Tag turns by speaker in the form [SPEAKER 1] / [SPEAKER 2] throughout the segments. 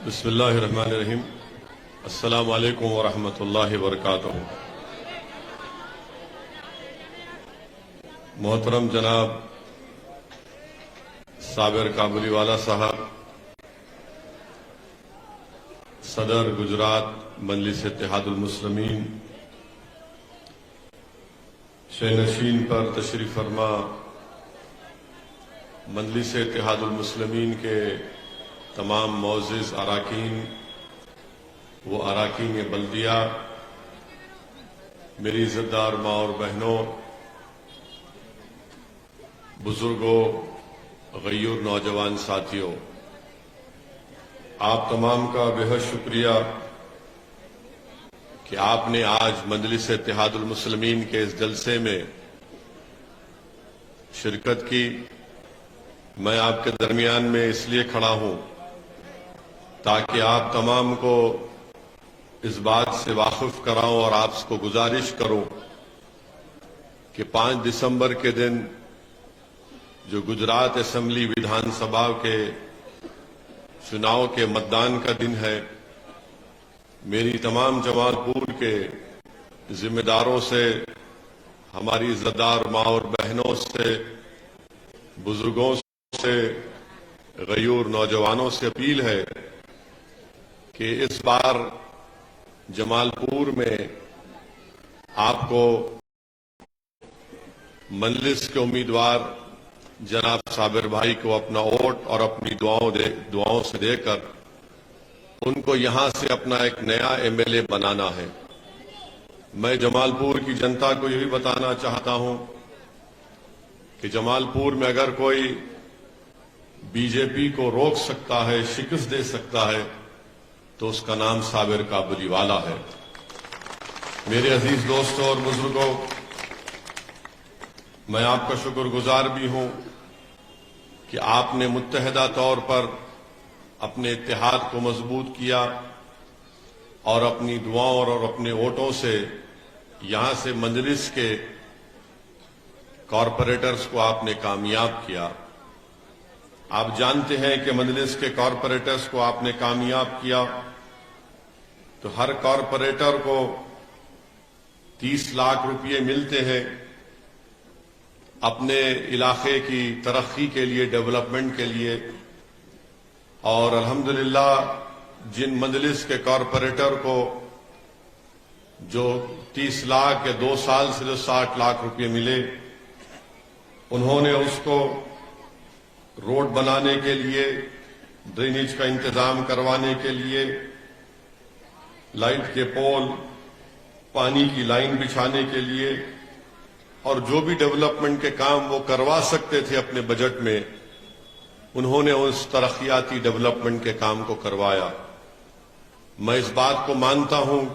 [SPEAKER 1] بسم اللہ الرحمن الرحیم۔ السلام علیکم ورحمۃ اللہ وبرکاتہ۔ محترم جناب صابر کابلی والا صاحب، صدر گجرات مجلس اتحاد المسلمین، شینشین پر تشریف فرما مجلس اتحاد المسلمین کے تمام معزز اراکین و اراکین بلدیہ، میری عزت دار ماں اور بہنوں، بزرگوں، غیور نوجوان ساتھیوں، آپ تمام کا بہت شکریہ کہ آپ نے آج مجلس اتحاد المسلمین کے اس جلسے میں شرکت کی۔ میں آپ کے درمیان میں اس لیے کھڑا ہوں تاکہ آپ تمام کو اس بات سے واقف کراؤں اور آپ کو گزارش کروں کہ 5 دسمبر کے دن جو گجرات اسمبلی ودھان سبھا کے چناؤ کے متدان کا دن ہے، میری تمام جمال پور کے ذمہ داروں سے، ہماری عزتدار ماں اور بہنوں سے، بزرگوں سے، غیور نوجوانوں سے اپیل ہے کہ اس بار جمال پور میں آپ کو مجلس کے امیدوار جناب صابر بھائی کو اپنا ووٹ اور اپنی دعاؤں سے دے کر ان کو یہاں سے اپنا ایک نیا ایم ایل اے بنانا ہے۔ میں جمال پور کی جنتا کو یہ بھی بتانا چاہتا ہوں کہ جمال پور میں اگر کوئی بی جے پی کو روک سکتا ہے، شکست دے سکتا ہے، تو اس کا نام صابر کابلی والا ہے۔ میرے عزیز دوستوں اور بزرگوں، میں آپ کا شکر گزار بھی ہوں کہ آپ نے متحدہ طور پر اپنے اتحاد کو مضبوط کیا اور اپنی دعاؤں اور اپنے ووٹوں سے یہاں سے مجلس کے کارپوریٹرز کو آپ نے کامیاب کیا۔ آپ جانتے ہیں کہ مجلس کے کارپوریٹرز کو آپ نے کامیاب کیا تو ہر کارپوریٹر کو 30 لاکھ روپے ملتے ہیں اپنے علاقے کی ترقی کے لیے، ڈیولپمنٹ کے لیے، اور الحمدللہ جن مجلس کے کارپوریٹر کو جو 30 لاکھ یا 2 سال سے جو 60 لاکھ روپے ملے، انہوں نے اس کو روڈ بنانے کے لیے، ڈرینیج کا انتظام کروانے کے لیے، لائٹ کے پول، پانی کی لائن بچھانے کے لیے، اور جو بھی ڈیولپمنٹ کے کام وہ کروا سکتے تھے اپنے بجٹ میں، انہوں نے اس ترقیاتی ڈیولپمنٹ کے کام کو کروایا۔ میں اس بات کو مانتا ہوں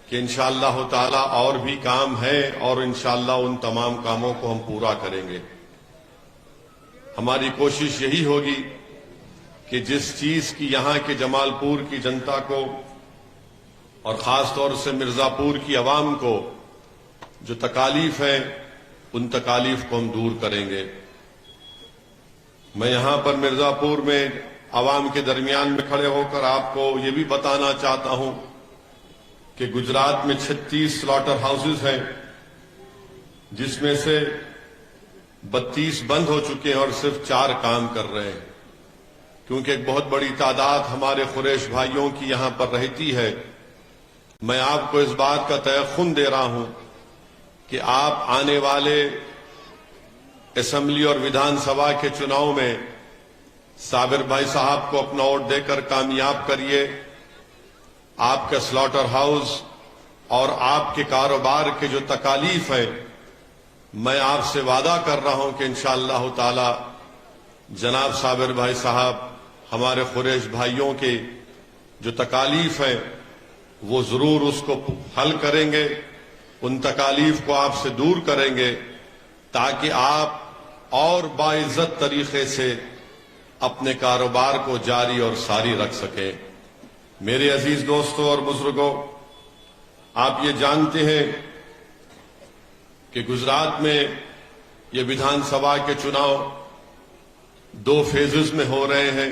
[SPEAKER 1] کہ انشاءاللہ تعالی اور بھی کام ہے اور انشاءاللہ ان تمام کاموں کو ہم پورا کریں گے۔ ہماری کوشش یہی ہوگی کہ جس چیز کی یہاں کے جمال پور کی جنتا کو اور خاص طور سے مرزا پور کی عوام کو جو تکالیف ہیں، ان تکالیف کو ہم دور کریں گے۔ میں یہاں پر مرزا پور میں عوام کے درمیان میں کھڑے ہو کر آپ کو یہ بھی بتانا چاہتا ہوں کہ گجرات میں 36 سلاٹر ہاؤسز ہیں، جس میں سے 32 بند ہو چکے ہیں اور صرف 4 کام کر رہے ہیں، کیونکہ ایک بہت بڑی تعداد ہمارے قریش بھائیوں کی یہاں پر رہتی ہے۔ میں آپ کو اس بات کا تیقن دے رہا ہوں کہ آپ آنے والے اسمبلی اور ودھان سبھا کے چناؤ میں صابر بھائی صاحب کو اپنا ووٹ دے کر کامیاب کریے۔ آپ کا سلاٹر ہاؤس اور آپ کے کاروبار کے جو تکالیف ہیں، میں آپ سے وعدہ کر رہا ہوں کہ انشاءاللہ تعالی جناب صابر بھائی صاحب ہمارے قریش بھائیوں کے جو تکالیف ہیں وہ ضرور اس کو حل کریں گے، ان تکالیف کو آپ سے دور کریں گے تاکہ آپ اور باعزت طریقے سے اپنے کاروبار کو جاری اور ساری رکھ سکیں۔ میرے عزیز دوستوں اور بزرگوں، آپ یہ جانتے ہیں کہ گجرات میں یہ ودھان سبھا کے چناؤ 2 فیزز میں ہو رہے ہیں۔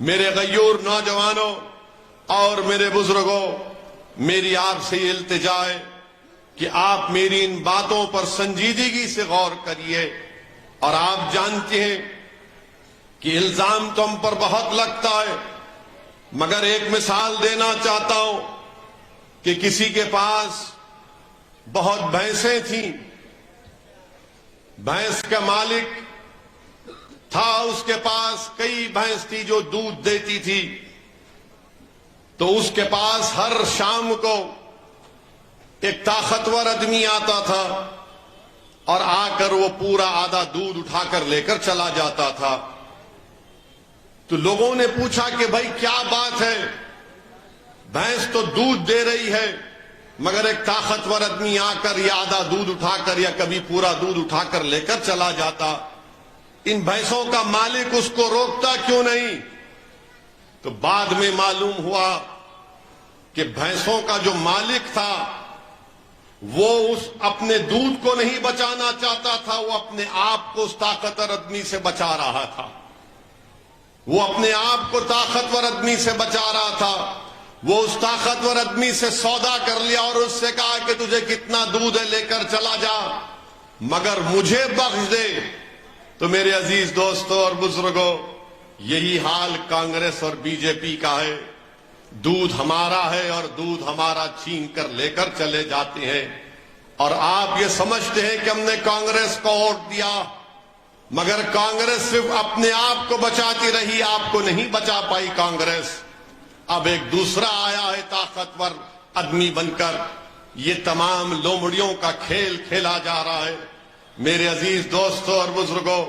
[SPEAKER 1] میرے غیور نوجوانوں اور میرے بزرگوں، میری آپ سے یہ التجا ہے کہ آپ میری ان باتوں پر سنجیدگی سے غور کریے. اور آپ جانتے ہیں کہ الزام تو ہم پر بہت لگتا ہے، مگر ایک مثال دینا چاہتا ہوں کہ کسی کے پاس بہت بھینسیں تھیں، بھینس کا مالک تھا، اس کے پاس کئی بھینس تھی جو دودھ دیتی تھی. تو اس کے پاس ہر شام کو ایک طاقتور آدمی آتا تھا اور آ کر وہ پورا آدھا دودھ اٹھا کر لے کر چلا جاتا تھا. تو لوگوں نے پوچھا کہ بھائی کیا بات ہے، بھینس تو دودھ دے رہی ہے مگر ایک طاقتور آدمی آ کر یا آدھا دودھ اٹھا کر یا کبھی پورا دودھ اٹھا کر لے کر چلا جاتا، ان بھینسوں کا مالک اس کو روکتا کیوں نہیں؟ تو بعد میں معلوم ہوا کہ بھینسوں کا جو مالک تھا وہ اس اپنے دودھ کو نہیں بچانا چاہتا تھا، وہ اپنے آپ کو اس طاقتور آدمی سے بچا رہا تھا. وہ اپنے آپ کو طاقتور آدمی سے بچا رہا تھا. وہ اس طاقتور آدمی سے سودا کر لیا اور اس سے کہا کہ تجھے کتنا دودھ ہے لے کر چلا جا مگر مجھے بخش دے. تو میرے عزیز دوستوں اور بزرگوں، یہی حال کانگریس اور بی جے پی کا ہے. دودھ ہمارا ہے اور دودھ ہمارا چھین کر لے کر چلے جاتے ہیں. اور آپ یہ سمجھتے ہیں کہ ہم نے کانگریس کو ووٹ دیا مگر کانگریس صرف اپنے آپ کو بچاتی رہی، آپ کو نہیں بچا پائی کانگریس. اب ایک دوسرا آیا ہے طاقتور آدمی بن کر، یہ تمام لومڑیوں کا کھیل کھیلا جا رہا ہے. میرے عزیز دوستوں اور بزرگوں،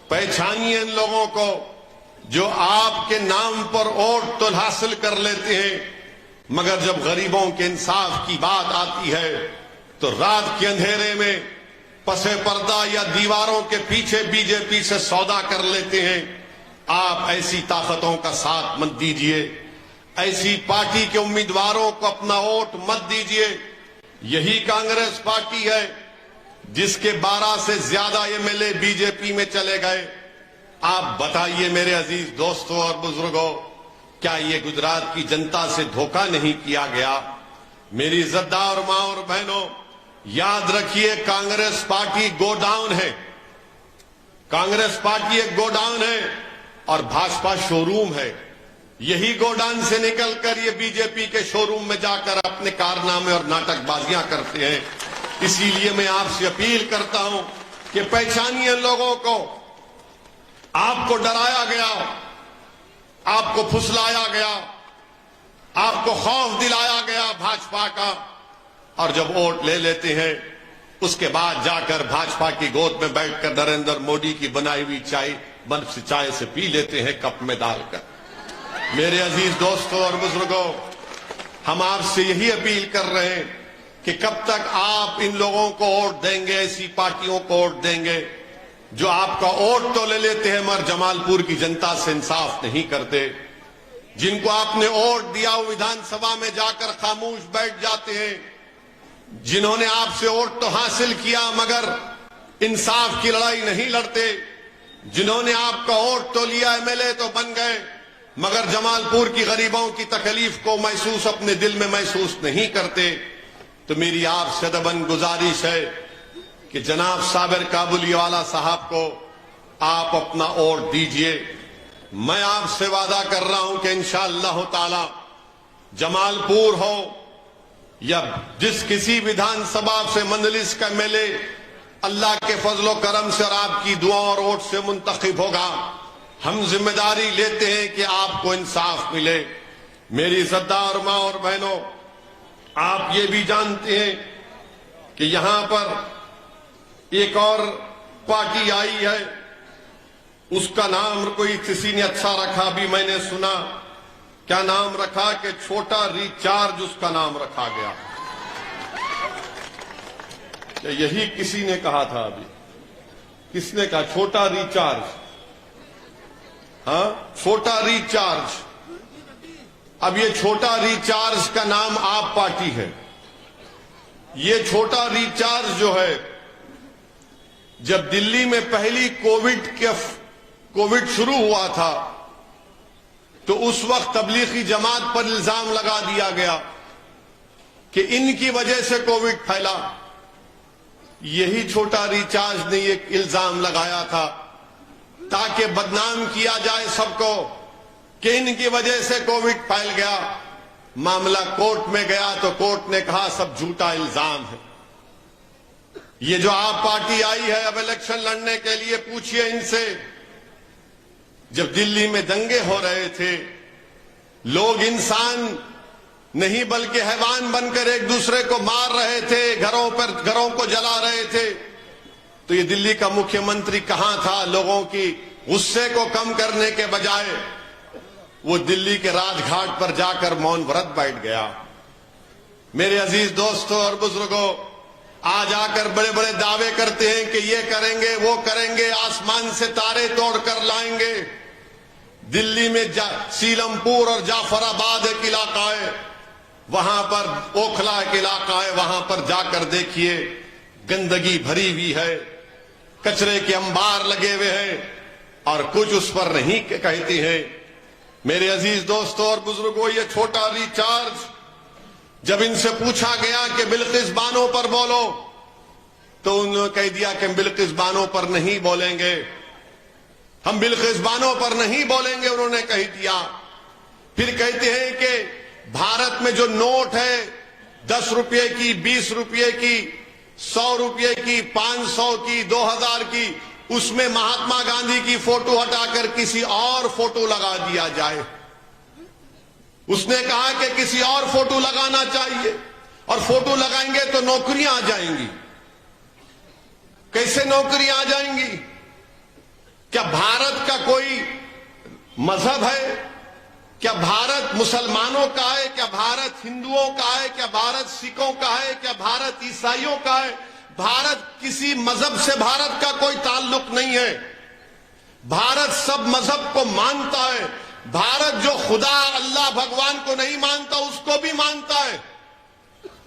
[SPEAKER 1] پہچانیے ان لوگوں کو جو آپ کے نام پر ووٹ تو حاصل کر لیتے ہیں مگر جب غریبوں کے انصاف کی بات آتی ہے تو رات کے اندھیرے میں پس پردہ یا دیواروں کے پیچھے بی جے پی سے سودا کر لیتے ہیں. آپ ایسی طاقتوں کا ساتھ مت دیجیے، ایسی پارٹی کے امیدواروں کو اپنا ووٹ مت دیجیے. یہی کانگریس پارٹی ہے جس کے 12 سے زیادہ M L A B J P میں چلے گئے. آپ بتائیے میرے عزیز دوستوں اور بزرگوں، کیا یہ گجرات کی جنتا سے دھوکہ نہیں کیا گیا؟ میری عزتدار ماں اور بہنوں، یاد رکھیے کانگریس پارٹی گو ڈاؤن ہے. کانگریس پارٹی ایک گو ڈاؤن ہے اور بھاجپا شو روم ہے. یہی گو ڈاؤن سے نکل کر یہ بی جے پی کے شو روم میں جا کر اپنے کارنامے اور ناٹک بازیاں کرتے ہیں. اسی لیے میں آپ سے اپیل کرتا ہوں کہ پہچانیے لوگوں کو. آپ کو ڈرایا گیا، آپ کو پھسلایا گیا، آپ کو خوف دلایا گیا بھاجپا کا، اور جب ووٹ لے لیتے ہیں اس کے بعد جا کر بھاجپا کی گود میں بیٹھ کر نریندر مودی کی بنائی ہوئی چائے سے پی لیتے ہیں کپ میں ڈال کر. میرے عزیز دوستوں اور بزرگوں، ہم آپ سے یہی اپیل کر رہے ہیں کہ کب تک آپ ان لوگوں کو ووٹ دیں گے، ایسی پارٹیوں کو ووٹ دیں گے جو آپ کا ووٹ تو لے لیتے ہیں مگر جمال پور کی جنتا سے انصاف نہیں کرتے. جن کو آپ نے ووٹ دیا وہ ویدھان سبھا میں جا کر خاموش بیٹھ جاتے ہیں. جنہوں نے آپ سے ووٹ تو حاصل کیا مگر انصاف کی لڑائی نہیں لڑتے. جنہوں نے آپ کا ووٹ تو لیا، ایم ایل اے تو بن گئے مگر جمال پور کی غریبوں کی تکلیف کو محسوس اپنے دل میں محسوس نہیں کرتے. تو میری آپ سے ادباً گزارش ہے کہ جناب صابر کابلی والا صاحب کو آپ اپنا ووٹ دیجئے. میں آپ سے وعدہ کر رہا ہوں کہ انشاءاللہ تعالی جمال پور ہو یا جس کسی ویدھان سبھا سے مندلس کا ایم ایل اے اللہ کے فضل و کرم سے اور آپ کی دعاؤں اور ووٹ سے منتخب ہوگا، ہم ذمہ داری لیتے ہیں کہ آپ کو انصاف ملے. میری عزتدار ماں اور بہنوں، آپ یہ بھی جانتے ہیں کہ یہاں پر ایک اور پارٹی آئی ہے، اس کا نام کوئی کسی نے اچھا رکھا، بھی میں نے سنا. کیا نام رکھا؟ کہ چھوٹا ریچارج اس کا نام رکھا گیا. یہی کسی نے کہا تھا، ابھی کس نے کہا چھوٹا ریچارج؟ ہاں، چھوٹا ریچارج. اب یہ چھوٹا ریچارج کا نام آپ پارٹی ہے. یہ چھوٹا ریچارج جو ہے، جب دلی میں پہلی کووڈ شروع ہوا تھا تو اس وقت تبلیغی جماعت پر الزام لگا دیا گیا کہ ان کی وجہ سے کووڈ پھیلا. یہی چھوٹا ریچارج نے ایک الزام لگایا تھا تاکہ بدنام کیا جائے سب کو کہ ان کی وجہ سے کووڈ پھیل گیا. معاملہ کورٹ میں گیا تو کورٹ نے کہا سب جھوٹا الزام ہے. یہ جو آپ پارٹی آئی ہے اب الیکشن لڑنے کے لیے، پوچھئے ان سے، جب دلی میں دنگے ہو رہے تھے لوگ انسان نہیں بلکہ حیوان بن کر ایک دوسرے کو مار رہے تھے، گھروں کو جلا رہے تھے، تو یہ دلی کا مکھیہ منتری کہاں تھا؟ لوگوں کی غصے کو کم کرنے کے بجائے وہ دلی کے راج گھاٹ پر جا کر مون ورت بیٹھ گیا. میرے عزیز دوستوں اور بزرگوں، آج آ کر بڑے بڑے دعوے کرتے ہیں کہ یہ کریں گے وہ کریں گے، آسمان سے تارے توڑ کر لائیں گے. دلی میں سیلم پور اور جعفر آباد ایک علاقہ ہے، وہاں پر اوکھلا ایک علاقہ ہے، وہاں پر جا کر دیکھیے گندگی بھری ہوئی ہے، کچرے کے انبار لگے ہوئے ہیں اور کچھ اس پر نہیں کہتی ہیں. میرے عزیز دوستوں اور بزرگوں، یہ چھوٹا ریچارج جب ان سے پوچھا گیا کہ بلقیس بانو پر بولو تو انہوں نے کہہ دیا کہ ہم بلقیس بانو پر نہیں بولیں گے، ہم بلقیس بانو پر نہیں بولیں گے، انہوں نے کہہ دیا. پھر کہتے ہیں کہ بھارت میں جو نوٹ ہے 10 روپے کی، 20 روپے کی، 100 روپے کی، 500 کی، 2000 کی، اس میں مہاتما گاندھی کی فوٹو ہٹا کر کسی اور فوٹو لگا دیا جائے. اس نے کہا کہ کسی اور فوٹو لگانا چاہیے، اور فوٹو لگائیں گے تو نوکریاں آ جائیں گی. کیسے نوکریاں آ جائیں گی؟ کیا بھارت کا کوئی مذہب ہے؟ کیا بھارت مسلمانوں کا ہے؟ کیا بھارت ہندوؤں کا ہے؟ کیا بھارت سکھوں کا ہے؟ کیا بھارت عیسائیوں کا ہے؟ بھارت کسی مذہب سے بھارت کا کوئی تعلق نہیں ہے. بھارت سب مذہب کو مانتا ہے. بھارت جو خدا اللہ بھگوان کو نہیں مانتا اس کو بھی مانتا ہے.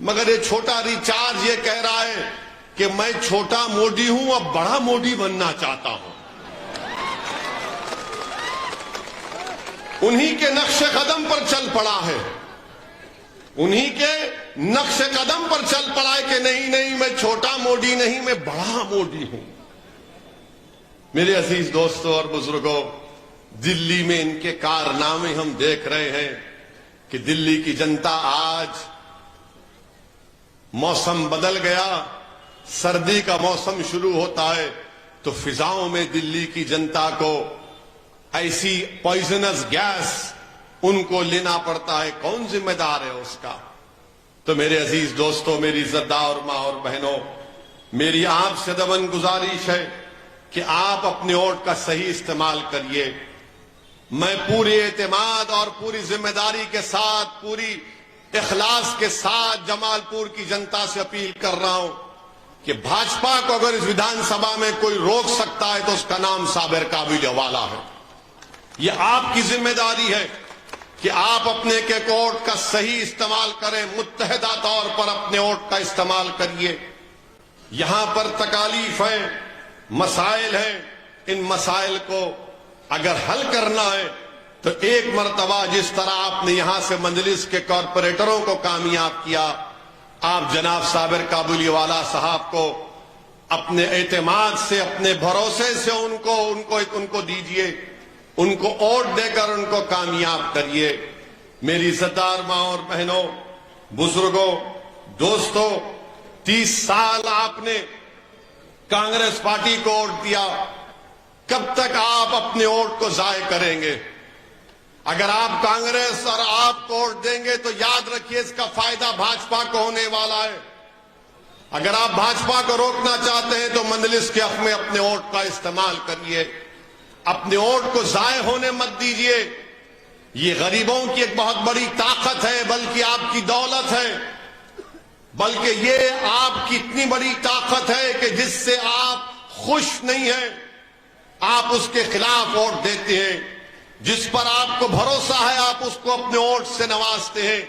[SPEAKER 1] مگر یہ چھوٹا ریچارج یہ کہہ رہا ہے کہ میں چھوٹا موڈی ہوں، اب بڑا موڈی بننا چاہتا ہوں. انہی کے نقش قدم پر چل پڑا ہے، انہی کے نقش قدم پر چل پڑا ہے کہ نہیں میں چھوٹا موڈی نہیں، میں بڑا موڈی ہوں. میرے عزیز دوستوں اور بزرگوں، دلی میں ان کے کارنامے ہم دیکھ رہے ہیں کہ دلی کی جنتا آج موسم بدل گیا، سردی کا موسم شروع ہوتا ہے تو فضاؤں میں دلی کی جنتا کو ایسی پوائزنس گیس ان کو لینا پڑتا ہے. کون ذمہ دار ہے اس کا؟ تو میرے عزیز دوستوں، میری عزتدار ماں اور بہنوں، میری آپ سے دبن گزارش ہے کہ آپ اپنے ووٹ کا صحیح استعمال کریے. میں پوری اعتماد اور پوری ذمہ داری کے ساتھ، پوری اخلاص کے ساتھ جمال پور کی جنتا سے اپیل کر رہا ہوں کہ بھاجپا کو اگر اس ویدھان سبھا میں کوئی روک سکتا ہے تو اس کا نام صابر قابلیوالہ ہے. یہ آپ کی ذمہ داری ہے کہ آپ اپنے ایک ووٹ کا صحیح استعمال کریں، متحدہ طور پر اپنے ووٹ کا استعمال کریے. یہاں پر تکالیف ہے، مسائل ہیں، ان مسائل کو اگر حل کرنا ہے تو ایک مرتبہ جس طرح آپ نے یہاں سے مجلس کے کارپوریٹروں کو کامیاب کیا، آپ جناب صابر قابلیوالہ صاحب کو اپنے اعتماد سے، اپنے بھروسے سے ان کو دیجئے، ان کو ووٹ دے کر ان کو کامیاب کریے. میری عزتدار ماں اور بہنوں، بزرگوں، دوستوں، 30 سال آپ نے کانگریس پارٹی کو ووٹ دیا، کب تک آپ اپنے ووٹ کو ضائع کریں گے؟ اگر آپ کانگریس اور آپ کو ووٹ دیں گے تو یاد رکھیے اس کا فائدہ بھاجپا کو ہونے والا ہے. اگر آپ بھاجپا کو روکنا چاہتے ہیں تو مجلس کے حق میں اپنے ووٹ کا استعمال کریے، اپنے ووٹ کو ضائع ہونے مت دیجیے. یہ غریبوں کی ایک بہت بڑی طاقت ہے، بلکہ آپ کی دولت ہے، بلکہ یہ آپ کی اتنی بڑی طاقت ہے کہ جس سے آپ خوش نہیں ہیں آپ اس کے خلاف ووٹ دیتے ہیں. جس پر آپ کو بھروسہ ہے آپ اس کو اپنے ووٹ سے نوازتے ہیں.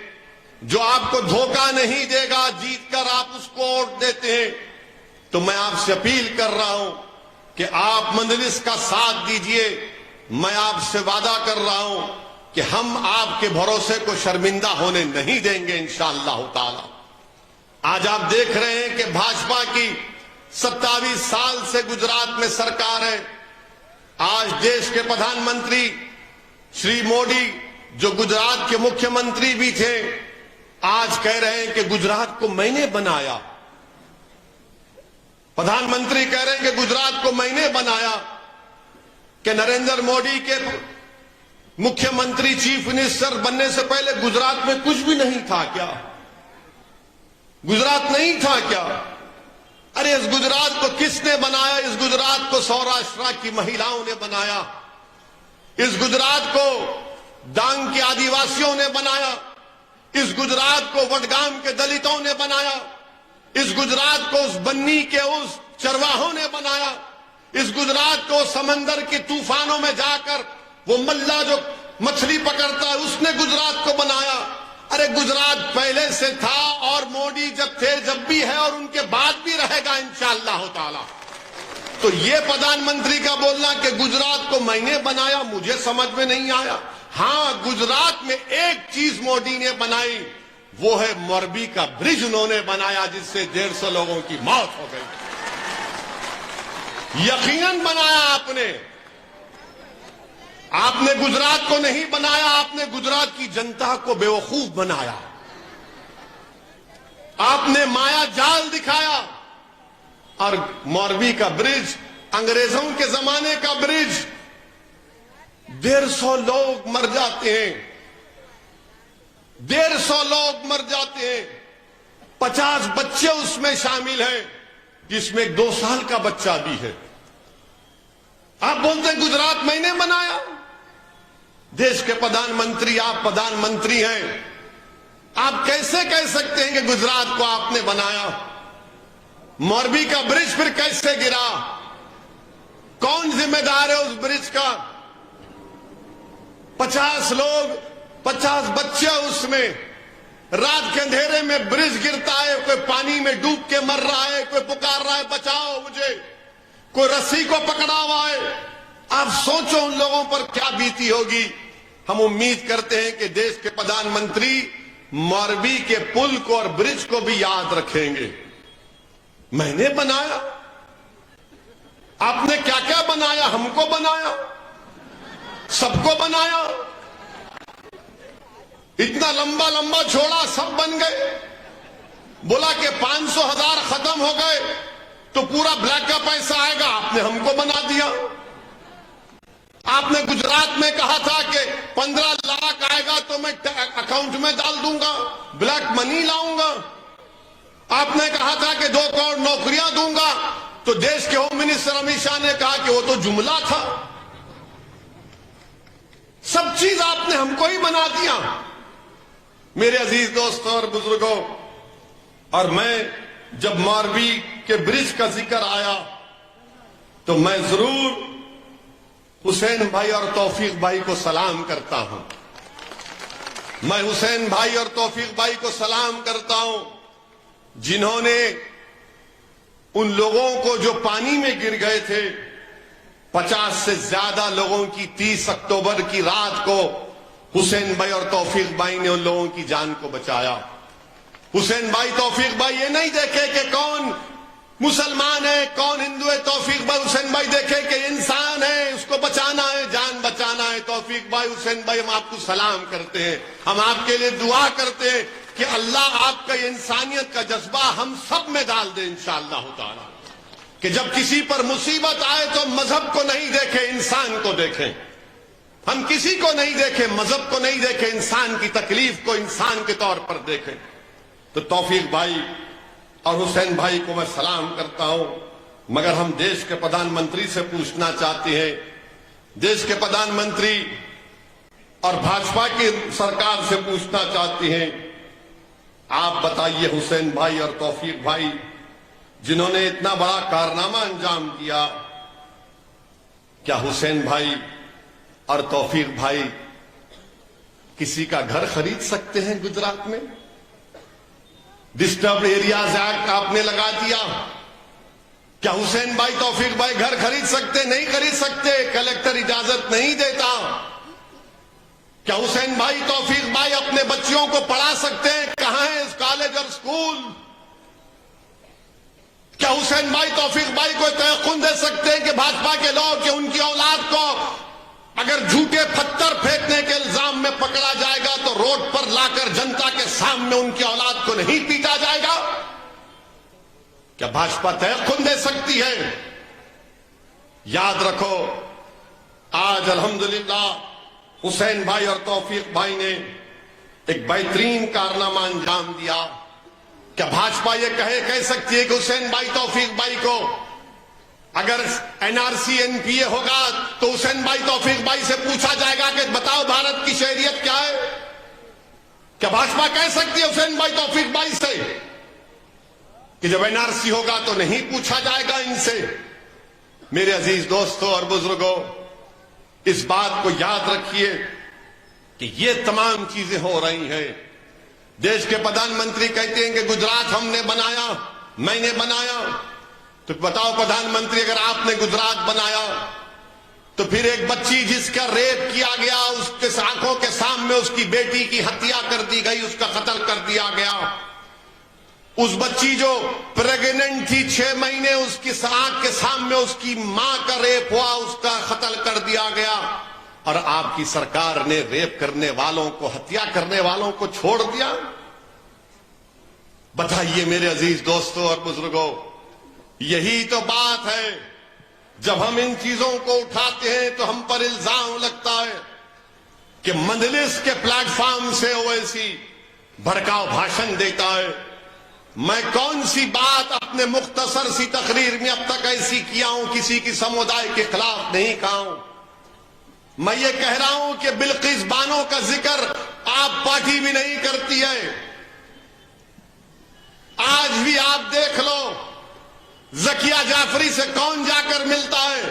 [SPEAKER 1] جو آپ کو دھوکہ نہیں دے گا جیت کر آپ اس کو ووٹ دیتے ہیں. تو میں آپ سے اپیل کر رہا ہوں کہ آپ مجلس کا ساتھ دیجئے. میں آپ سے وعدہ کر رہا ہوں کہ ہم آپ کے بھروسے کو شرمندہ ہونے نہیں دیں گے انشاءاللہ تعالی۔ آج آپ دیکھ رہے ہیں کہ بھاجپا کی 27 سال سے گجرات میں سرکار ہے۔ آج دیش کے پردھان منتری شری موڈی جو گجرات کے مکھیہ منتری بھی تھے، آج کہہ رہے ہیں کہ گجرات کو میں نے بنایا۔ پردھان منتری کہہ رہے ہیں کہ گجرات کو میں نے بنایا، کہ نریندر موڈی کے مکھیہ منتری چیف منسٹر بننے سے پہلے گجرات میں کچھ بھی نہیں تھا کیا؟ گجرات نہیں تھا کیا؟ ارے اس گجرات کو کس نے بنایا؟ اس گجرات کو سوراشٹرا کی مہیلاؤں نے بنایا، اس گجرات کو ڈانگ کے آدیواسیوں نے بنایا، اس گجرات کو وڈگام کے دلتوں نے بنایا، اس گجرات کو اس بنی کے اس چرواہوں نے بنایا، اس گجرات کو سمندر کے طوفانوں میں جا کر وہ ملا جو مچھلی پکڑتا ہے اس نے گجرات کو بنایا۔ ارے گجرات پہلے سے تھا، اور موڈی جب تھے جب بھی ہے اور ان کے بعد بھی رہے گا انشاءاللہ تعالی۔ تو یہ پردھان منتری کا بولنا کہ گجرات کو میں نے بنایا، مجھے سمجھ میں نہیں آیا۔ ہاں، گجرات میں ایک چیز موڈی نے بنائی، وہ ہے موربی کا برج انہوں نے بنایا، جس سے 150 لوگوں کی موت ہو گئی۔ یقیناً بنایا آپ نے۔ آپ نے گجرات کو نہیں بنایا، آپ نے گجرات کی جنتا کو بیوقوف بنایا، آپ نے مایا جال دکھایا۔ اور موربی کا برج انگریزوں کے زمانے کا برج، 150 لوگ مر جاتے ہیں، 150 لوگ مر جاتے ہیں، 50 بچے اس میں شامل ہیں، جس میں ایک 2 سال کا بچہ بھی ہے۔ آپ بولتے ہیں گجرات میں نے بنایا؟ دیش کے پردھان منتری، آپ پردھان منتری ہیں، آپ کیسے کہہ سکتے ہیں کہ گجرات کو آپ نے بنایا؟ موربی کا برج پھر کیسے گرا؟ کون ذمہ دار ہے اس برج کا؟ 50 لوگ، 50 بچے اس میں، رات کے اندھیرے میں برج گرتا ہے، کوئی پانی میں ڈوب کے مر رہا ہے، کوئی پکار رہا ہے بچاؤ مجھے، کوئی رسی کو پکڑا ہوا ہے۔ آپ سوچو ان لوگوں پر کیا بیتی ہوگی۔ ہم امید کرتے ہیں کہ دیش کے پردھان منتری موربی کے پل کو اور برج کو بھی یاد رکھیں گے۔ میں نے بنایا؟ آپ نے کیا کیا بنایا؟ ہم کو بنایا، سب کو بنایا، اتنا لمبا لمبا چھوڑا، سب بن گئے۔ بولا کہ 500,000 ختم ہو گئے تو پورا بلیک کا پیسہ آئے گا، آپ نے ہم کو بنا دیا۔ آپ نے گجرات میں کہا تھا کہ 15 لاکھ آئے گا تو میں اکاؤنٹ میں ڈال دوں گا، بلیک منی لاؤں گا۔ آپ نے کہا تھا کہ 2 کروڑ نوکریاں دوں گا، تو دیش کے ہوم منسٹر امیت شاہ نے کہا کہ وہ تو جملہ تھا۔ سب چیز آپ نے ہم کو ہی بنا دیا۔ میرے عزیز دوستوں اور بزرگوں، اور میں جب موربی کے برج کا ذکر آیا تو میں ضرور حسین بھائی اور توفیق بھائی کو سلام کرتا ہوں۔ میں حسین بھائی اور توفیق بھائی کو سلام کرتا ہوں، جنہوں نے ان لوگوں کو جو پانی میں گر گئے تھے، 50 سے زیادہ لوگوں کی 30 اکتوبر کی رات کو حسین بھائی اور توفیق بھائی نے ان لوگوں کی جان کو بچایا۔ حسین بھائی توفیق بھائی یہ نہیں دیکھے کہ کون مسلمان ہے کون ہندو ہے، توفیق بھائی حسین بھائی دیکھے کہ انسان ہے، اس کو بچانا ہے، جان بچانا ہے۔ توفیق بھائی حسین بھائی ہم آپ کو سلام کرتے ہیں، ہم آپ کے لیے دعا کرتے ہیں کہ اللہ آپ کا یہ انسانیت کا جذبہ ہم سب میں ڈال دے انشاءاللہ تعالی، کہ جب کسی پر مصیبت آئے تو مذہب کو نہیں دیکھیں، انسان کو دیکھیں۔ ہم کسی کو نہیں دیکھیں، مذہب کو نہیں دیکھیں، انسان کی تکلیف کو انسان کے طور پر دیکھیں۔ تو توفیق بھائی اور حسین بھائی کو میں سلام کرتا ہوں، مگر ہم دیش کے پردھان منتری سے پوچھنا چاہتے ہیں، دیش کے پردھان منتری اور بھاجپا کی سرکار سے پوچھنا چاہتے ہیں، آپ بتائیے حسین بھائی اور توفیق بھائی جنہوں نے اتنا بڑا کارنامہ انجام دیا، کیا حسین بھائی اور توفیق بھائی کسی کا گھر خرید سکتے ہیں گجرات میں؟ ڈسٹربڈ ایریاز ایکٹ آپ نے لگا دیا، کیا حسین بھائی توفیق بھائی گھر خرید سکتے؟ نہیں خرید سکتے، کلیکٹر اجازت نہیں دیتا۔ کیا حسین بھائی توفیق بھائی اپنے بچیوں کو پڑھا سکتے ہیں؟ کہاں ہے اس کالج اور اسکول؟ کیا حسین بھائی توفیق بھائی کو تیقن دے سکتے ہیں کہ بھاجپا کے لوگ کہ ان کی اولاد کو اگر جھوٹے پتھر پھینکنے کے الزام میں پکڑا جائے گا تو روڈ پر لا کر جنتا کے سامنے ان کی اولاد کو نہیں پیٹا جائے گا؟ کیا بھاجپا تیقن دے سکتی ہے؟ یاد رکھو، آج الحمدللہ حسین بھائی اور توفیق بھائی نے ایک بہترین کارنامہ انجام دیا۔ کیا بھاجپا یہ کہہ سکتی ہے کہ حسین بھائی توفیق بھائی کو اگر N R C N P A ہوگا تو حسین بھائی توفیق بھائی سے پوچھا جائے گا کہ بتاؤ بھارت کی شہریت کیا ہے؟ کیا بھاجپا کہہ سکتی ہے حسین بھائی توفیق بھائی سے کہ جب این آر سی ہوگا تو نہیں پوچھا جائے گا ان سے؟ میرے عزیز دوستوں اور بزرگوں، اس بات کو یاد رکھیے کہ یہ تمام چیزیں ہو رہی ہیں۔ دیش کے پردھان منتری کہتے ہیں کہ گجرات ہم نے بنایا، میں نے بنایا۔ تو بتاؤ پردھان منتری، اگر آپ نے گجرات بنایا تو پھر ایک بچی جس کا ریپ کیا گیا، اس کے آنکھوں کے سامنے اس کی بیٹی کی ہتیا کر دی گئی، اس کا قتل کر دیا گیا۔ اس بچی جو پریگننٹ تھی 6 مہینے، اس کی آنکھ کے سامنے اس کی ماں کا ریپ ہوا، اس کا قتل کر دیا گیا، اور آپ کی سرکار نے ریپ کرنے والوں کو، ہتیا کرنے والوں کو چھوڑ دیا۔ بتائیے میرے عزیز دوستوں اور بزرگوں، یہی تو بات ہے۔ جب ہم ان چیزوں کو اٹھاتے ہیں تو ہم پر الزام لگتا ہے کہ مجلس کے پلیٹ فارم سے اویسی بھڑکاؤ بھاشن دیتا ہے۔ میں کون سی بات اپنے مختصر سی تقریر میں اب تک ایسی کیا ہوں، کسی کی سمودائے کے خلاف نہیں کہا ہوں؟ میں یہ کہہ رہا ہوں کہ بلقیس بانو کا ذکر آپ پارٹی بھی نہیں کرتی ہے۔ آج بھی آپ دیکھ لو، زکیہ جعفری سے کون جا کر ملتا ہے؟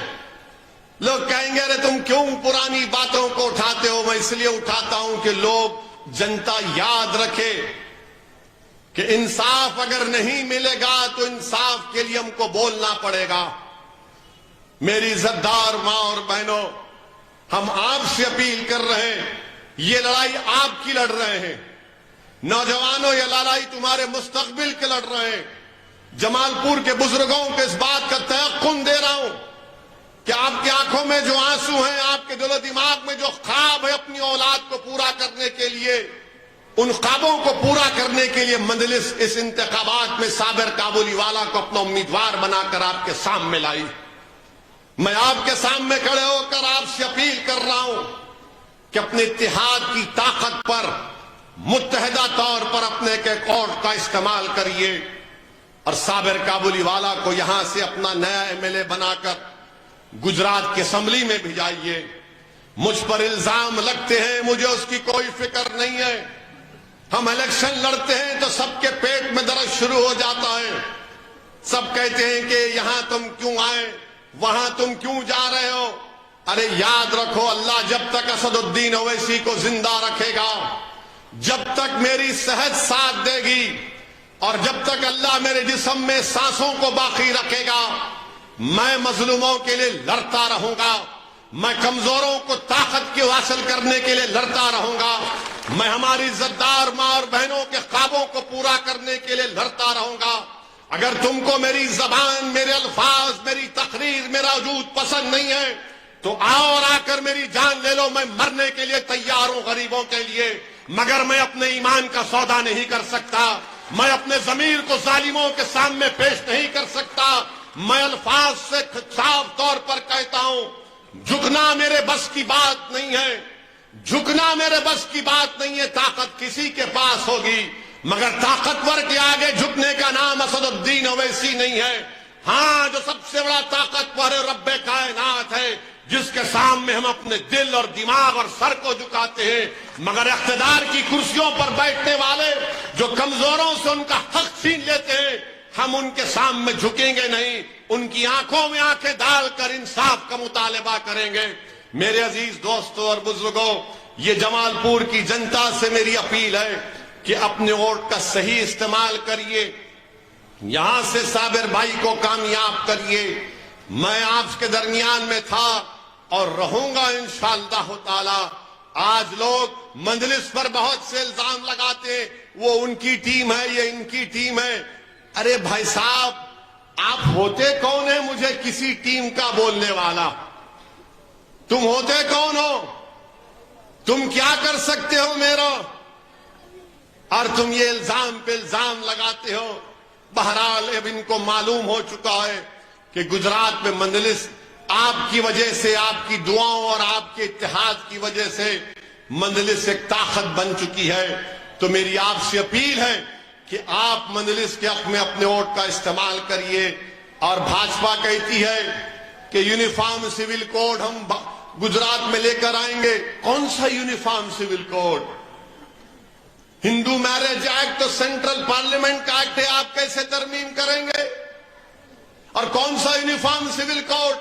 [SPEAKER 1] لوگ کہیں گے ارے تم کیوں پرانی باتوں کو اٹھاتے ہو؟ میں اس لیے اٹھاتا ہوں کہ لوگ، جنتا یاد رکھے کہ انصاف اگر نہیں ملے گا تو انصاف کے لیے ہم کو بولنا پڑے گا۔ میری عزتدار ماں اور بہنوں، ہم آپ سے اپیل کر رہے ہیں، یہ لڑائی آپ کی لڑ رہے ہیں۔ نوجوانوں، یہ لڑائی تمہارے مستقبل کے لڑ رہے ہیں۔ جمال پور کے بزرگوں کو اس بات کا تیقن دے رہا ہوں کہ آپ کی آنکھوں میں جو آنسو ہیں، آپ کے دل و دماغ میں جو خواب ہے اپنی اولاد کو پورا کرنے کے لیے، ان خوابوں کو پورا کرنے کے لیے مجلس اس انتخابات میں صابر کابلی والا کو اپنا امیدوار بنا کر آپ کے سامنے لائی۔ میں آپ کے سامنے کھڑے ہو کر آپ سے اپیل کر رہا ہوں کہ اپنے اتحاد کی طاقت پر متحدہ طور پر اپنے ایک ووٹ کا استعمال کریے اور صابر کابلی والا کو یہاں سے اپنا نیا ایم ایل اے بنا کر گجرات کی اسمبلی میں بھیجائیے۔ مجھ پر الزام لگتے ہیں، مجھے اس کی کوئی فکر نہیں ہے۔ ہم الیکشن لڑتے ہیں تو سب کے پیٹ میں درد شروع ہو جاتا ہے۔ سب کہتے ہیں کہ یہاں تم کیوں آئے، وہاں تم کیوں جا رہے ہو؟ ارے یاد رکھو، اللہ جب تک اسد الدین اویسی کو زندہ رکھے گا، جب تک میری صحت ساتھ دے گی، اور جب تک اللہ میرے جسم میں سانسوں کو باقی رکھے گا، میں مظلوموں کے لیے لڑتا رہوں گا۔ میں کمزوروں کو طاقت کی حاصل کرنے کے لیے لڑتا رہوں گا۔ میں ہماری عزتدار ماں اور بہنوں کے خوابوں کو پورا کرنے کے لیے لڑتا رہوں گا۔ اگر تم کو میری زبان، میرے الفاظ، میری تقریر، میرا وجود پسند نہیں ہے تو آؤ اور آ کر میری جان لے لو۔ میں مرنے کے لیے تیار ہوں غریبوں کے لیے، مگر میں اپنے ایمان کا سودا نہیں کر سکتا۔ میں اپنے ضمیر کو ظالموں کے سامنے پیش نہیں کر سکتا۔ میں الفاظ سے صاف طور پر کہتا ہوں، جھکنا میرے بس کی بات نہیں ہے، جھکنا میرے بس کی بات نہیں ہے۔ طاقت کسی کے پاس ہوگی، مگر طاقتور کے آگے جھکنے کا نام اسد الدین اویسی نہیں ہے۔ ہاں، جو سب سے بڑا طاقتور رب کائنات ہے، جس کے سامنے ہم اپنے دل اور دماغ اور سر کو جھکاتے ہیں، مگر اقتدار کی کرسیوں پر بیٹھنے والے جو کمزوروں سے ان کا حق چھین لیتے ہیں، ہم ان کے سامنے جھکیں گے نہیں۔ ان کی آنکھوں میں آنکھیں ڈال کر انصاف کا مطالبہ کریں گے۔ میرے عزیز دوستوں اور بزرگوں، یہ جمال پور کی جنتا سے میری اپیل ہے کہ اپنے ووٹ کا صحیح استعمال کریے، یہاں سے صابر بھائی کو کامیاب کریے۔ میں آپ کے درمیان میں تھا اور رہوں گا انشاءاللہ تعالی۔ آج لوگ مجلس پر بہت سے الزام لگاتے ہیں، وہ ان کی ٹیم ہے، یہ ان کی ٹیم ہے۔ ارے بھائی صاحب، آپ ہوتے کون ہیں مجھے کسی ٹیم کا بولنے والا؟ تم ہوتے کون ہو؟ تم کیا کر سکتے ہو میرا؟ اور تم یہ الزام پہ الزام لگاتے ہو۔ بہرحال اب ان کو معلوم ہو چکا ہے کہ گجرات میں مجلس آپ کی وجہ سے، آپ کی دعاؤں اور آپ کے اتحاد کی وجہ سے مجلس ایک طاقت بن چکی ہے۔ تو میری آپ سے اپیل ہے کہ آپ مجلس کے حق میں اپنے ووٹ کا استعمال کریے۔ اور بھاجپا کہتی ہے کہ یونیفارم سول کوڈ ہم گجرات میں لے کر آئیں گے۔ کون سا یونیفارم سول کوڈ؟ ہندو میرج ایکٹ تو سینٹرل پارلیمنٹ کا ایکٹ ہے، آپ کیسے ترمیم کریں گے؟ اور کون سا یونیفارم سول کوڈ؟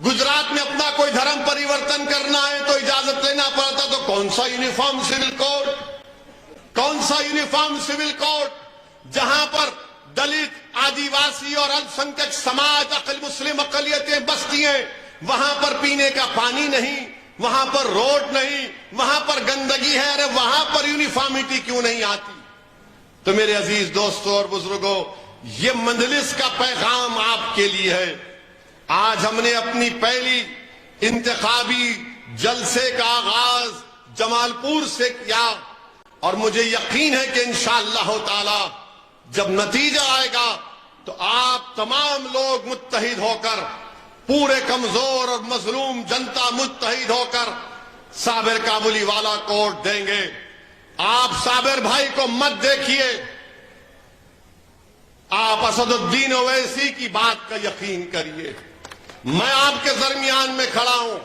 [SPEAKER 1] گجرات میں اپنا کوئی دھرم پریورتن کرنا ہے تو اجازت لینا پڑتا، تو کون سا یونیفارم سول کوڈ؟ کون سا یونیفارم سول کوڈ جہاں پر دلت، آدیواسی اور الپ سنکھیک سماج، مسلم اقلیتیں بستی ہیں، وہاں پر پینے کا پانی نہیں، وہاں پر روڈ نہیں، وہاں پر گندگی ہے۔ ارے وہاں پر یونیفارمٹی کیوں نہیں آتی؟ تو میرے عزیز دوستوں اور بزرگوں، یہ مجلس کا پیغام آپ کے لیے ہے۔ آج ہم نے اپنی پہلی انتخابی جلسے کا آغاز جمال پور سے کیا، اور مجھے یقین ہے کہ انشاءاللہ تعالی جب نتیجہ آئے گا تو آپ تمام لوگ متحد ہو کر، پورے کمزور اور مظلوم جنتا متحد ہو کر صابر کابلی والا کو ووٹ دیں گے۔ آپ صابر بھائی کو مت دیکھیے، آپ اسد الدین اویسی کی بات کا یقین کریے۔ میں آپ کے درمیان میں کھڑا ہوں،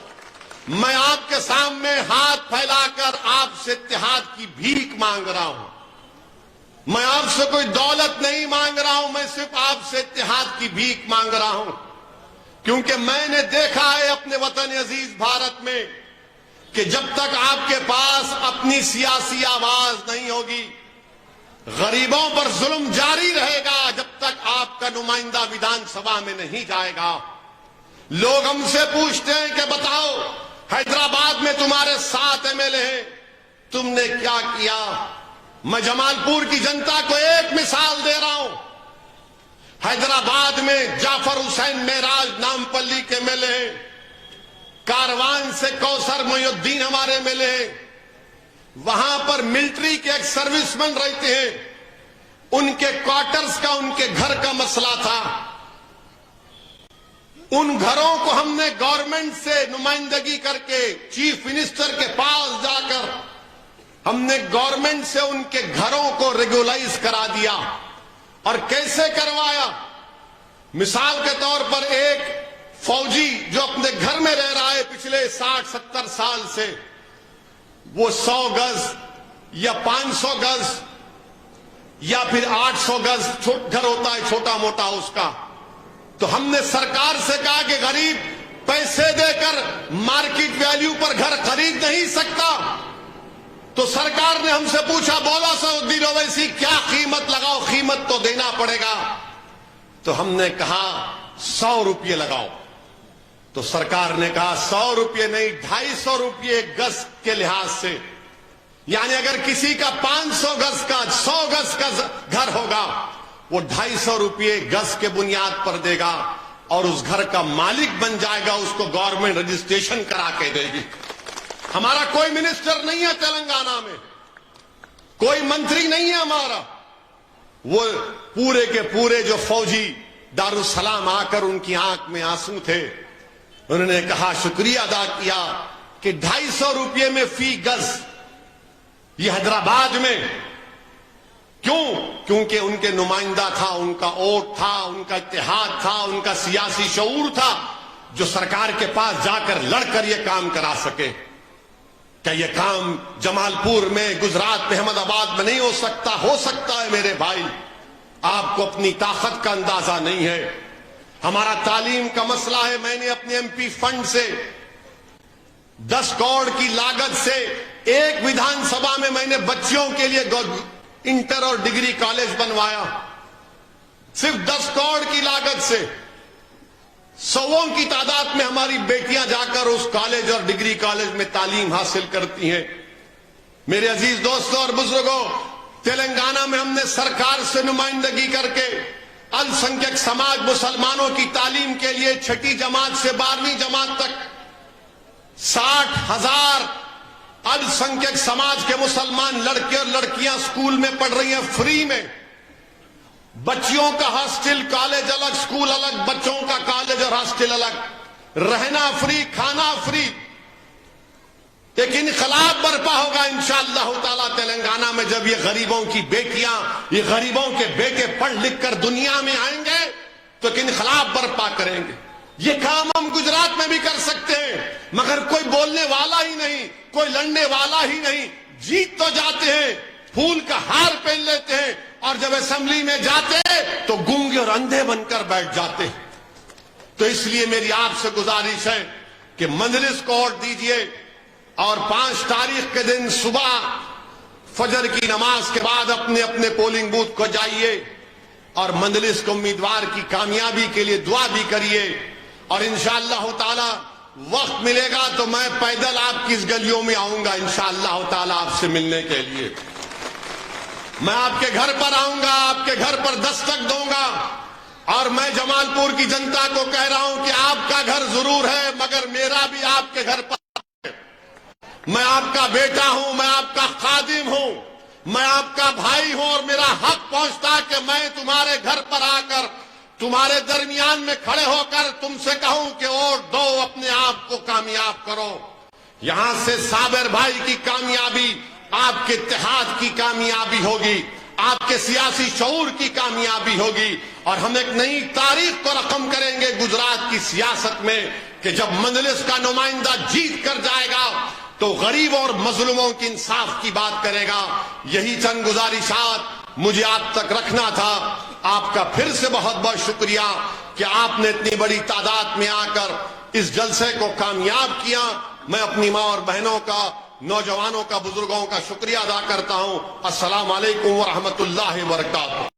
[SPEAKER 1] میں آپ کے سامنے ہاتھ پھیلا کر آپ سے اتحاد کی بھیک مانگ رہا ہوں۔ میں آپ سے کوئی دولت نہیں مانگ رہا ہوں، میں صرف آپ سے اتحاد کی بھیک مانگ رہا ہوں، کیونکہ میں نے دیکھا ہے اپنے وطن عزیز بھارت میں کہ جب تک آپ کے پاس اپنی سیاسی آواز نہیں ہوگی، غریبوں پر ظلم جاری رہے گا جب تک آپ کا نمائندہ ویدھان سبھا میں نہیں جائے گا۔ لوگ ہم سے پوچھتے ہیں کہ بتاؤ، حیدرآباد میں تمہارے 7 MLA ہیں، تم نے کیا کیا؟ میں جمال پور کی جنتا کو ایک مثال دے رہا ہوں۔ حیدرآباد میں جعفر حسین معراج نامپلی کے MLA ہیں، کاروان سے کوثر محی الدین ہمارے MLA ہیں، وہاں پر ملٹری کے ایک سروس مین رہتے ہیں، ان کے کوارٹرز کا، ان کے گھر کا مسئلہ تھا۔ ان گھروں کو ہم نے گورنمنٹ سے نمائندگی کر کے چیف منسٹر کے پاس جا کر ہم نے گورنمنٹ سے ان کے گھروں کو ریگولائز کرا دیا۔ اور کیسے کروایا؟ مثال کے طور پر ایک فوجی جو اپنے گھر میں رہ رہا ہے پچھلے 60-70 سال سے، وہ 100 گز یا 500 گز یا پھر 800 گز گھر ہوتا ہے چھوٹا موٹا اس کا، تو ہم نے سرکار سے کہا کہ غریب پیسے دے کر مارکیٹ ویلیو پر گھر خرید نہیں سکتا، تو سرکار نے ہم سے پوچھا، بولا اسد الدین اویسی کیا قیمت لگاؤ؟ قیمت تو دینا پڑے گا۔ تو ہم نے کہا 100 روپے لگاؤ، تو سرکار نے کہا 100 روپے نہیں، 250 روپے گز کے لحاظ سے، یعنی اگر کسی کا 500 گز کا 100 گز کا گھر ہوگا، وہ 250 روپے گز کے بنیاد پر دے گا اور اس گھر کا مالک بن جائے گا، اس کو گورنمنٹ رجسٹریشن کرا کے دے گی۔ ہمارا کوئی منسٹر نہیں ہے تلنگانہ میں، کوئی منتری نہیں ہے ہمارا، وہ پورے کے پورے جو فوجی دارالسلام آ کر ان کی آنکھ میں آنسو تھے، انہوں نے کہا، شکریہ ادا کیا کہ 250 روپے میں فی گز، یہ حیدرآباد میں کیوں؟ کیونکہ ان کے نمائندہ تھا، ان کا ووٹ تھا، ان کا اتحاد تھا، ان کا سیاسی شعور تھا، جو سرکار کے پاس جا کر لڑ کر یہ کام کرا سکے۔ کیا یہ کام جمال پور میں، گجرات میں، احمد آباد میں نہیں ہو سکتا؟ ہو سکتا ہے میرے بھائی، آپ کو اپنی طاقت کا اندازہ نہیں ہے۔ ہمارا تعلیم کا مسئلہ ہے، میں نے اپنے MP فنڈ سے 10 کروڑ کی لاگت سے ایک ویدھان سبھا میں نے بچیوں کے لیے انٹر اور ڈگری کالج بنوایا، صرف 10 کروڑ کی لاگت سے۔ سووں کی تعداد میں ہماری بیٹیاں جا کر اس کالج اور ڈگری کالج میں تعلیم حاصل کرتی ہیں. میرے عزیز دوستوں اور بزرگوں، تلنگانہ میں ہم نے سرکار سے نمائندگی کر کے السنکھیک سماج مسلمانوں کی تعلیم کے لیے 6ٹھی جماعت سے 12ویں جماعت تک 60,000 السنکھیک سماج کے مسلمان لڑکے اور لڑکیاں اسکول میں پڑھ رہی ہیں فری میں. بچیوں کا ہاسٹل کالج الگ، اسکول الگ، بچوں کا کالج اور ہاسٹل الگ، رہنا فری، کھانا فری. ایک انقلاب برپا ہوگا انشاءاللہ تعالی تلنگانہ میں جب یہ غریبوں کی بیٹیاں، یہ غریبوں کے بیٹے پڑھ لکھ کر دنیا میں آئیں گے تو ایک انقلاب برپا کریں گے. یہ کام ہم گجرات میں بھی کر سکتے ہیں، مگر کوئی بولنے والا ہی نہیں، کوئی لڑنے والا ہی نہیں. جیت تو جاتے ہیں، پھول کا ہار پہن لیتے ہیں، اور جب اسمبلی میں جاتے تو گونگے اور اندھے بن کر بیٹھ جاتے. تو اس لیے میری آپ سے گزارش ہے کہ مجلس کو ووٹ دیجئے اور 5 تاریخ کے دن صبح فجر کی نماز کے بعد اپنے اپنے پولنگ بوتھ کو جائیے اور مجلس کو امیدوار کی کامیابی کے لیے دعا بھی کریے. اور انشاءاللہ تعالی وقت ملے گا تو میں پیدل آپ کی اس گلیوں میں آؤں گا انشاءاللہ تعالی آپ سے ملنے کے لیے. میں آپ کے گھر پر آؤں گا، آپ کے گھر پر دستک دوں گا. اور میں جمال پور کی جنتا کو کہہ رہا ہوں کہ آپ کا گھر ضرور ہے مگر میرا بھی آپ کے گھر پر ہے. میں آپ کا بیٹا ہوں، میں آپ کا خادم ہوں، میں آپ کا بھائی ہوں، اور میرا حق پہنچتا کہ میں تمہارے گھر پر آ کر تمہارے درمیان میں کھڑے ہو کر تم سے کہوں کہ ووٹ دو، اپنے آپ کو کامیاب کرو. یہاں سے صابر بھائی کی کامیابی آپ کے اتحاد کی کامیابی ہوگی، آپ کے سیاسی شعور کی کامیابی ہوگی، اور ہم ایک نئی تاریخ کو رقم کریں گے گجرات کی سیاست میں کہ جب مجلس کا نمائندہ جیت کر جائے گا تو غریبوں اور مظلوموں کی انصاف کی بات کرے گا. یہی چند گزارشات مجھے آپ تک رکھنا تھا. آپ کا پھر سے بہت بہت شکریہ کہ آپ نے اتنی بڑی تعداد میں آ کر اس جلسے کو کامیاب کیا. میں اپنی ماں اور بہنوں کا، نوجوانوں کا، بزرگوں کا شکریہ ادا کرتا ہوں. السلام علیکم ورحمۃ اللہ وبرکاتہ.